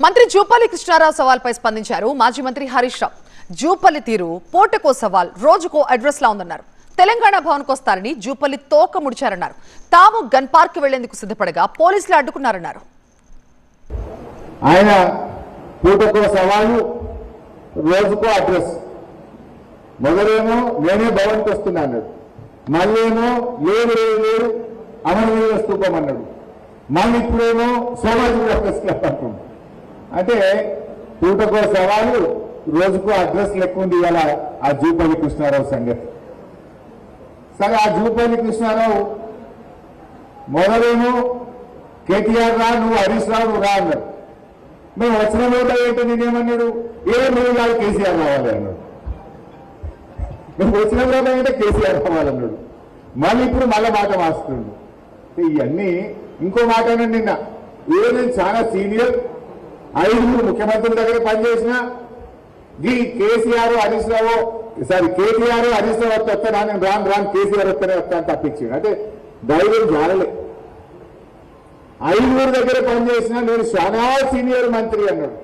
మంత్రి జూపల్లి కృష్ణారావు సవాల్పై స్పందించారు మాజీ మంత్రి హరీష్ రావు. జూపల్లి తీరు పోటకో సవాల్, రోజుకో అడ్రస్ లా ఉందన్నారు. తెలంగాణ భవన్కు వస్తారని జూపల్లి తోక ముడిచారన్నారు. తాము గన్ పార్క్ వెళ్లేందుకు సిద్ధపడగా పోలీసులు అడ్డుకున్నారన్నారు. ఆయన పూటకో సవాలు, రోజుకో అడ్రస్. మొదలేమో నేనే భవన్కి వస్తున్నా అన్నాడు, మళ్ళేమో లేదు అమరవీర స్తూపం అన్నాడు, మళ్ళీ ఇప్పుడేమో సోమాజిగూడ ప్రెస్ క్లబ్ అంటున్నాడు. అంటే పూటకో సవాలు, రోజుకో అడ్రస్ లెక్క ఉంది ఇవాళ ఆ జూపల్లి కృష్ణారావు సంగతి. సరే, ఆ జూపల్లి కృష్ణారావు మొదలేమో కేటీఆర్ రా, నువ్వు హరీష్ రావు నువ్వు రా అన్నాడు. మేము వచ్చిన రోజు ఏంటో నేనేమన్నాడు, నువ్వు కాదు కేసీఆర్ రావాలి అన్నాడు. మేము వచ్చిన రోజు ఏంటో కేసీఆర్ రావాలన్నాడు. మళ్ళీ ఇప్పుడు మళ్ళీ మాట మార్చుతుండు. ఇవన్నీ ఇంకో మాట అన్నాడు నిన్న, నేను చాలా సీనియర్, 5 ముఖ్యమంత్రుల దగ్గర పనిచేసిన ఈ కేసీఆర్ హరీష్ రావు కేటీఆర్ హరీష్ రావు వస్తానా, నేను రాను కేసీఆర్ వస్తానే వస్తాను తప్పించాడు. అంటే ధైర్యం జాలలే. 5 దగ్గర పనిచేసిన నేను చాలా సీనియర్ మంత్రి అన్నాడు.